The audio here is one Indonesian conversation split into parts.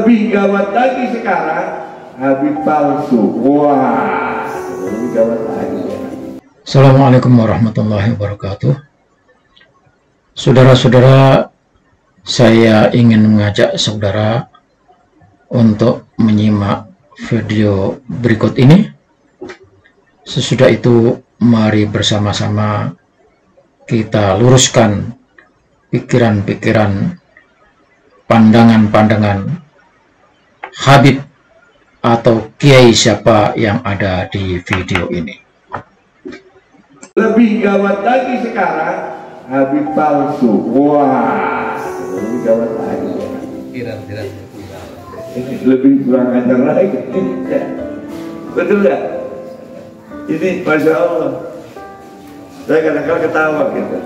Lebih gawat lagi sekarang Habib palsu. Wah, lebih gawat lagi. Assalamualaikum warahmatullahi wabarakatuh. Saudara-saudara, saya ingin mengajak saudara untuk menyimak video berikut ini. Sesudah itu, mari bersama-sama kita luruskan pikiran-pikiran, pandangan-pandangan Habib atau kiai siapa yang ada di video ini. Lebih gawat lagi sekarang Habib palsu. Wah, lebih gawat lagi. Ini lebih kurang ajar lagi. Betul nggak? Ini Masya Allah. Saya kadang-kadang ketawa gitu.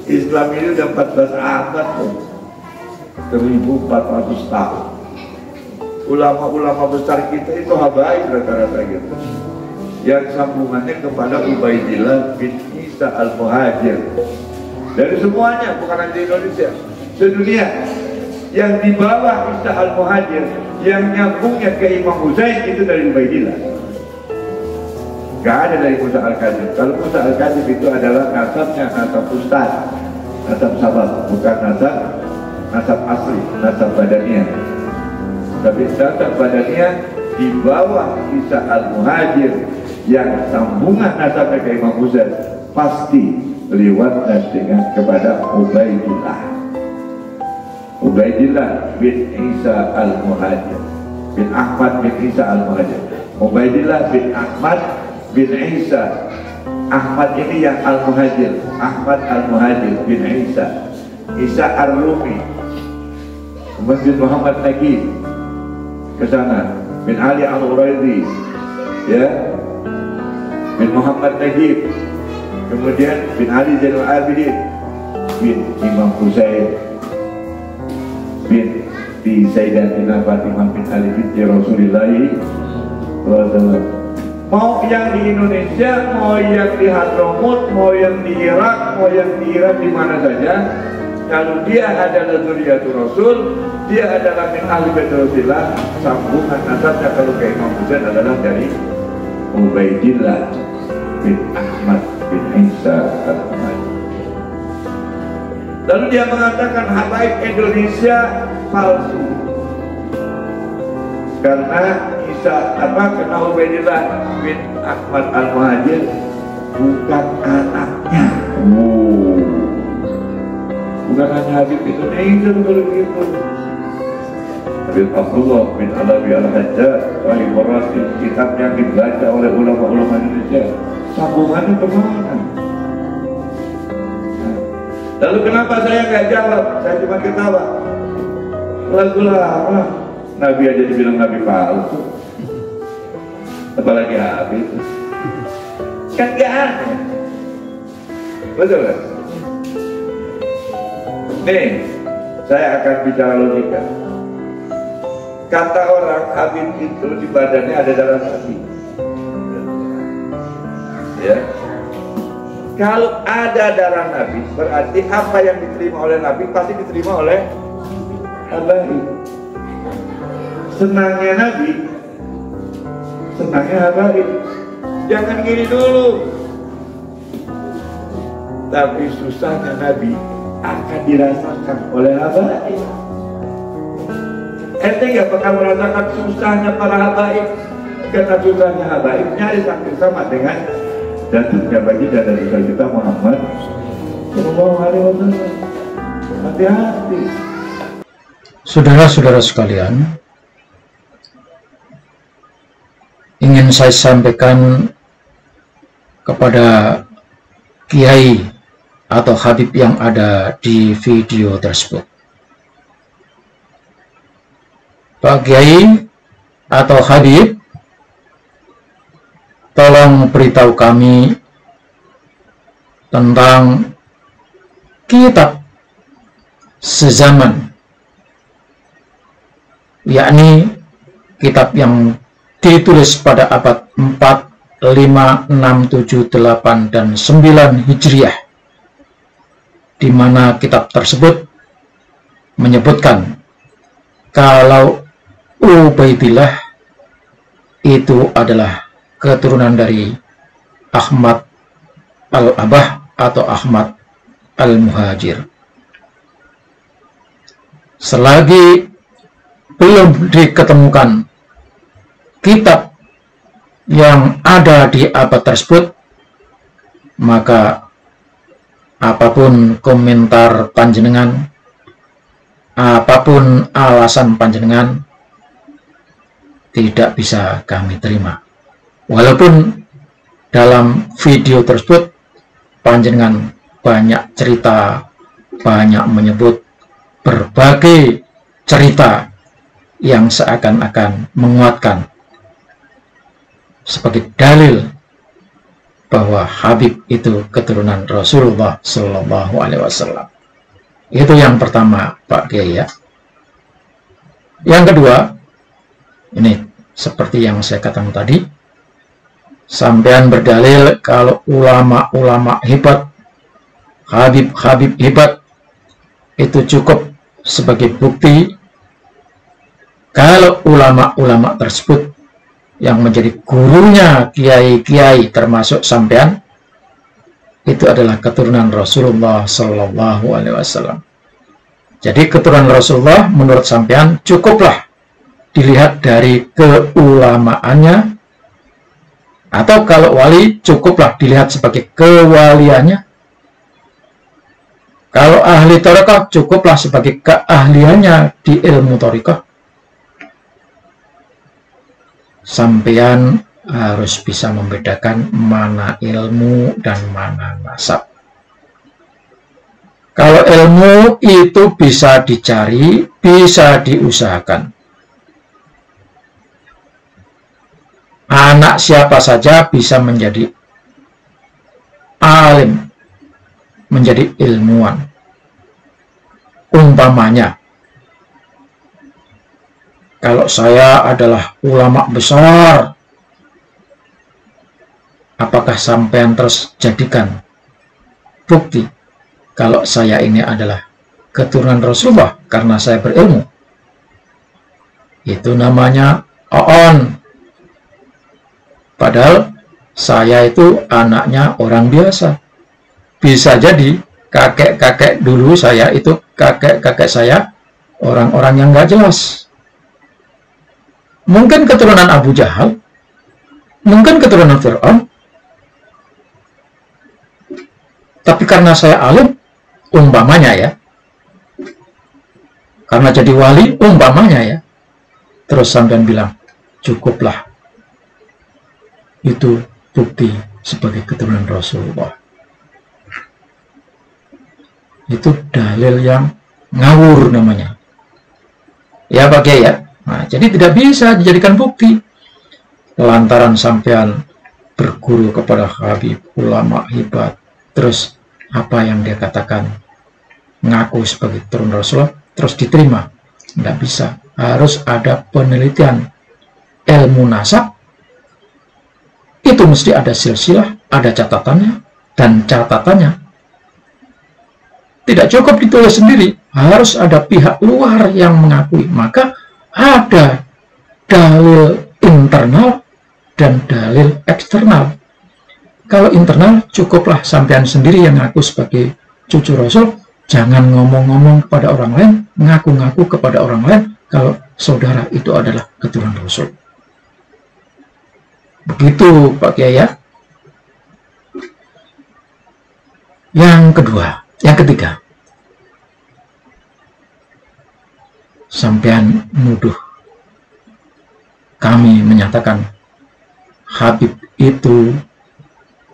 Islam ini udah 14 abad tuh. 1400 tahun. Ulama-ulama besar kita itu habaib rata-rata gitu. Yang sambungannya kepada Ubaidillah bin Isa al-Muhajir. Dari semuanya, bukan hanya di Indonesia, sedunia. Yang di bawah Isa al-Muhajir, yang nyambungnya ke Imam Husain itu dari Ubaidillah. Gak ada dari Musa al-Kadzib. Kalau Musa al-Kadzib itu adalah nasabnya nasab ustaz, nasab sabab, bukan nasab asli, nasab badaniah. Tapi nasab badaniah di bawah Isa al-Muhajir yang sambungan nasabnya ke Imam Husain pasti lewat dengan kepada Ubaidillah bin Isa al-Muhajir, bin Ahmad bin Isa al-Muhajir. Ubaidillah bin Ahmad bin Isa. Ahmad ini yang al-Muhajir, Ahmad al-Muhajir bin Isa. Isa ar-Rumi, bin Muhammad Nagib ke sana, bin Ali al-Uraidi, ya, bin Muhammad Nagib, kemudian bin Ali Zainul Abidin, bin Imam Husain, bin di Sayyidatina Fatimah bin Ali binti Rasulullah. Mau yang di Indonesia, mau yang di Hadramaut, mau yang di Irak, mau yang di Iran, di mana saja, kalau dia adalah zuriyatul Rasul, dia adalah min ahli bait Rasulillah, sambungan nasabnya kalau ke Imam Husain adalah dari Ubaidillah bin Ahmad bin Isa al-Muhajir. Lalu dia mengatakan habaib Indonesia palsu karena karena Ubaidillah bin Ahmad al-Muhajir bukan anaknya. Bukan hanya Habib Indonesia kalau gitu. Habib Abdullah bin Alawi al-Hajjaj, Sahih Marasil, kitab yang dibaca oleh ulama-ulama Indonesia, sambungannya kemana? Lalu kenapa saya nggak jawab? Saya cuma ketawa. Lagu lama Nabi aja dibilang Nabi palsu, apalagi Habib. Kan nggak ada. Betul kan? Nih, saya akan bicara logika. Kata orang Habib itu di badannya ada darah Nabi. Ya. Kalau ada darah Nabi, berarti apa yang diterima oleh Nabi pasti diterima oleh Habib. Senangnya Nabi, senangnya Habib. Jangan gini dulu. Tapi susahnya Nabi akan dirasakan oleh habaib. Ente gak bakal merasakan susahnya para habaib, karena susahnya habaib nyaris hampir sama dengan jatuhnya baginda dari kita Muhammad Sallallahu Alaihi Wasallam. Hati-hati. Saudara-saudara sekalian, ingin saya sampaikan kepada kiai atau Habib yang ada di video tersebut. Pak Kiai atau Habib, tolong beritahu kami tentang kitab sezaman, yakni kitab yang ditulis pada abad 4, 5, 6, 7, 8, dan 9 Hijriah, di mana kitab tersebut menyebutkan kalau Ubaidillah itu adalah keturunan dari Ahmad al-Abah atau Ahmad al-Muhajir. Selagi belum diketemukan kitab yang ada di abad tersebut, maka apapun komentar panjenengan, apapun alasan panjenengan, tidak bisa kami terima. Walaupun dalam video tersebut panjenengan banyak cerita, banyak menyebut berbagai cerita yang seakan-akan menguatkan sebagai dalil bahwa Habib itu keturunan Rasulullah Shallallahu Alaihi Wasallam. Itu yang pertama, Pak Kiai ya. Yang kedua, ini seperti yang saya katakan tadi, sampean berdalil kalau ulama-ulama hebat, Habib-habib hebat, itu cukup sebagai bukti kalau ulama-ulama tersebut yang menjadi gurunya kiai-kiai termasuk sampean itu adalah keturunan Rasulullah Shallallahu Alaihi Wasallam. Jadi keturunan Rasulullah menurut sampean cukuplah dilihat dari keulamaannya, atau kalau wali cukuplah dilihat sebagai kewaliannya. Kalau ahli thariqah cukuplah sebagai keahliannya di ilmu thariqah. Sampean harus bisa membedakan mana ilmu dan mana nasab. Kalau ilmu itu bisa dicari, bisa diusahakan. Anak siapa saja bisa menjadi alim, menjadi ilmuwan. Umpamanya, kalau saya adalah ulama besar, apakah sampean terus jadikan bukti kalau saya ini adalah keturunan Rasulullah karena saya berilmu? Itu namanya oon. Padahal saya itu anaknya orang biasa. Bisa jadi kakek-kakek dulu saya itu, kakek-kakek saya orang-orang yang nggak jelas. Mungkin keturunan Abu Jahal, mungkin keturunan Fir'aun. Tapi karena saya alim, umpamanya ya, karena jadi wali, umpamanya ya, terus sampean bilang, cukuplah itu bukti sebagai keturunan Rasulullah. Itu dalil yang ngawur namanya. Ya Pak Kiai ya. Nah, jadi tidak bisa dijadikan bukti. Lantaran sampean berguru kepada Habib, ulama hebat, terus apa yang dia katakan ngaku sebagai keturunan Rasulullah terus diterima. Tidak bisa. Harus ada penelitian ilmu nasab. Itu mesti ada silsilah, ada catatannya, dan catatannya tidak cukup ditulis sendiri, harus ada pihak luar yang mengakui. Maka ada dalil internal dan dalil eksternal. Kalau internal, cukuplah sampean sendiri yang ngaku sebagai cucu Rasul. Jangan ngomong-ngomong kepada orang lain, ngaku-ngaku kepada orang lain kalau saudara itu adalah keturunan Rasul. Begitu Pak Kiai ya. Yang ketiga, sampean nuduh kami menyatakan Habib itu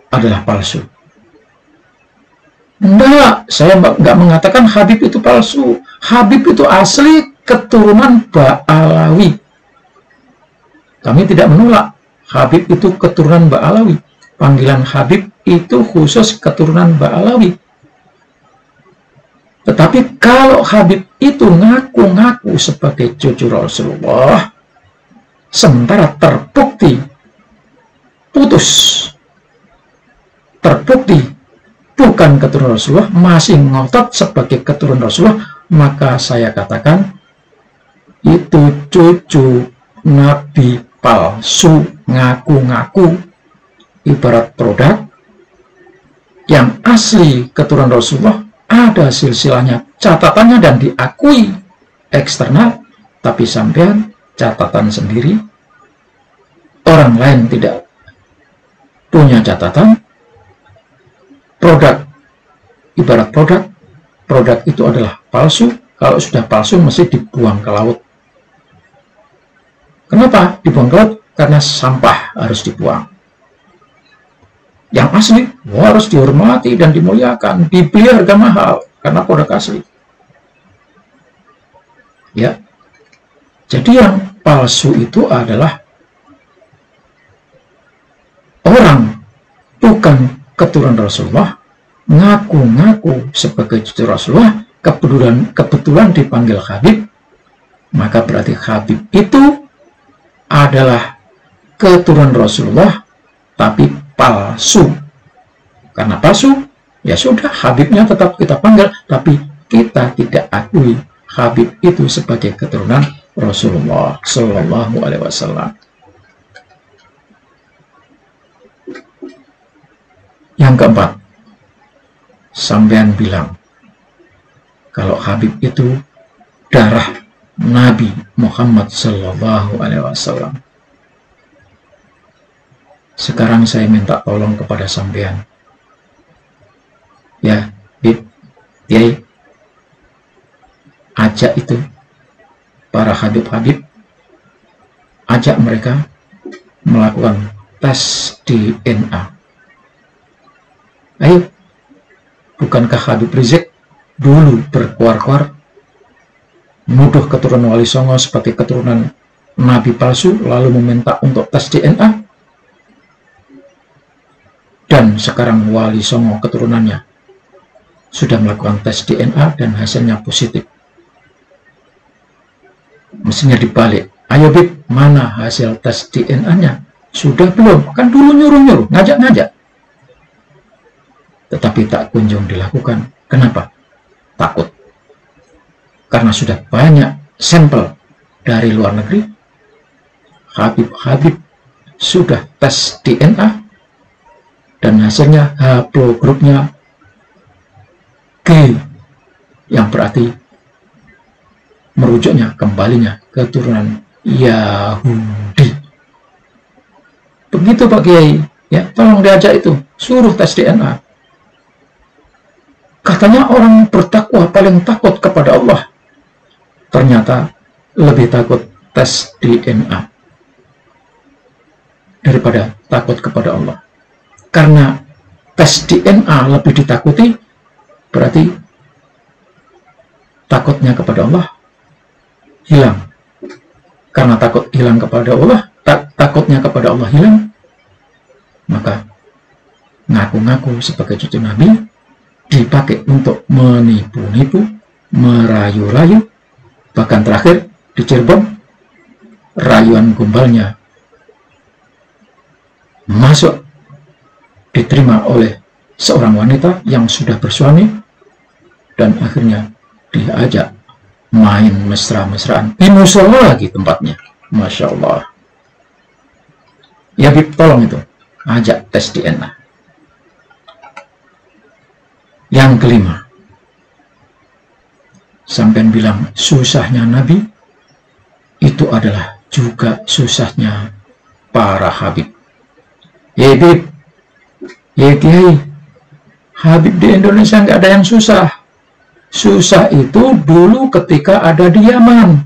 adalah palsu. Enggak, saya nggak mengatakan Habib itu palsu. Habib itu asli keturunan Ba'alawi. Kami tidak menolak Habib itu keturunan Ba'alawi. Panggilan Habib itu khusus keturunan Ba'alawi. Tetapi kalau Habib itu ngaku-ngaku sebagai cucu Rasulullah, sementara terbukti putus, terbukti bukan keturunan Rasulullah, masih ngotot sebagai keturunan Rasulullah, maka saya katakan itu cucu nabi palsu, ngaku-ngaku ibarat produk. Yang asli keturunan Rasulullah ada silsilahnya, catatannya, dan diakui eksternal, tapi sampean catatan sendiri, orang lain tidak punya catatan. Produk ibarat produk itu adalah palsu. Kalau sudah palsu mesti dibuang ke laut. Kenapa dibuang ke laut? Karena sampah harus dibuang. Yang asli harus dihormati dan dimuliakan, dibeli harga mahal karena produk asli. Ya, jadi yang palsu itu adalah orang bukan keturunan Rasulullah, ngaku-ngaku sebagai cucu Rasulullah, kebetulan dipanggil Habib, maka berarti Habib itu adalah keturunan Rasulullah, tapi palsu. Karena palsu, ya sudah, Habibnya tetap kita panggil, tapi kita tidak akui Habib itu sebagai keturunan Rasulullah Shallallahu Alaihi Wasallam. Yang keempat, sampean bilang kalau Habib itu darah Nabi Muhammad Shallallahu Alaihi Wasallam. Sekarang saya minta tolong kepada sampean, ya, Bib, Yai, ajak itu para Habib-Habib, ajak mereka melakukan tes DNA. Ayo, bukankah Habib Rizik dulu berkuar-kuar menuduh keturunan Wali Songo sebagai keturunan Nabi palsu, lalu meminta untuk tes DNA? Dan sekarang Wali Songo keturunannya sudah melakukan tes DNA dan hasilnya positif. Mestinya dibalik. Ayo Bib, mana hasil tes DNA-nya? Sudah belum? Kan dulu nyuruh-nyuruh, ngajak-ngajak. Tetapi tak kunjung dilakukan. Kenapa? Takut. Karena sudah banyak sampel dari luar negeri. Habib sudah tes DNA dan hasilnya haplogrupnya G, yang berarti merujuknya kembalinya keturunan Yahudi. Begitu Pak Kiai, ya, tolong diajak itu, suruh tes DNA. Katanya orang bertakwa paling takut kepada Allah, ternyata lebih takut tes DNA daripada takut kepada Allah. Karena tes DNA lebih ditakuti, berarti takutnya kepada Allah hilang. Karena takut hilang kepada Allah, takutnya kepada Allah hilang, maka ngaku-ngaku sebagai cucu Nabi dipakai untuk menipu-nipu, merayu-rayu. Bahkan terakhir di Cirebon, rayuan gombalnya masuk diterima oleh seorang wanita yang sudah bersuami, dan akhirnya diajak main mesra-mesraan di musola lagi tempatnya. Masya Allah. Ya Bib, tolong itu, ajak tes DNA. Yang kelima, sampean bilang susahnya Nabi itu adalah juga susahnya para Habib. Ya Bib, ya Kiai, Habib di Indonesia nggak ada yang susah. Susah itu dulu ketika ada di Yaman.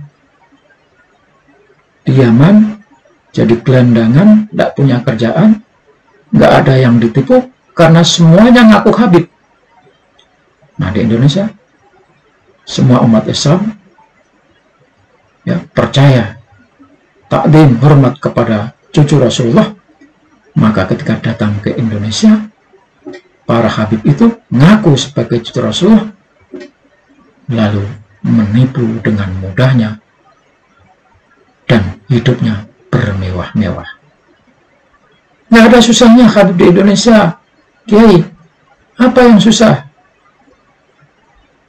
Di Yaman jadi gelandangan, nggak punya kerjaan, nggak ada yang ditipu karena semuanya ngaku Habib. Nah di Indonesia, semua umat Islam ya percaya, takdim, hormat kepada cucu Rasulullah. Maka ketika datang ke Indonesia, para Habib itu ngaku sebagai cucu Rasulullah, lalu menipu dengan mudahnya dan hidupnya bermewah-mewah. Nggak ada susahnya Habib di Indonesia. Kiai, apa yang susah?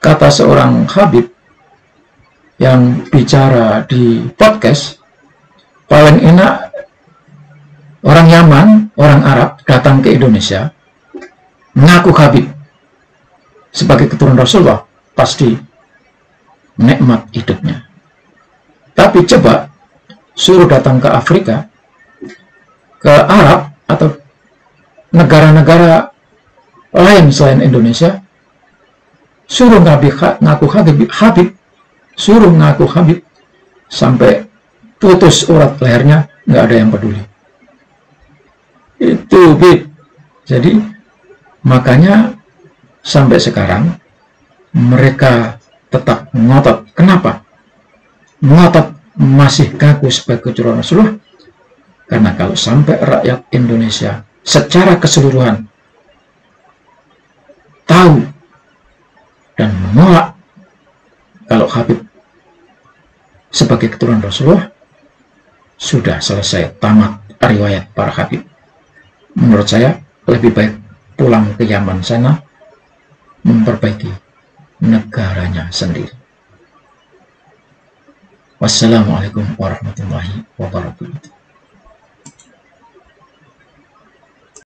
Kata seorang Habib yang bicara di podcast, paling enak orang Yaman, orang Arab datang ke Indonesia, ngaku Habib sebagai keturunan Rasulullah, pasti nikmat hidupnya. Tapi coba suruh datang ke Afrika, ke Arab atau negara-negara lain selain Indonesia, suruh ngaku Habib, suruh ngaku Habib, sampai putus urat lehernya, nggak ada yang peduli. Itu Bib. Jadi makanya sampai sekarang mereka tetap ngotot. Kenapa? Ngotot masih ngaku sebagai keturunan Rasulullah. Karena kalau sampai rakyat Indonesia secara keseluruhan tahu dan menolak kalau Habib sebagai keturunan Rasulullah, sudah selesai, tamat riwayat para Habib. Menurut saya lebih baik pulang ke Yaman sana, memperbaiki negaranya sendiri. Wassalamualaikum warahmatullahi wabarakatuh.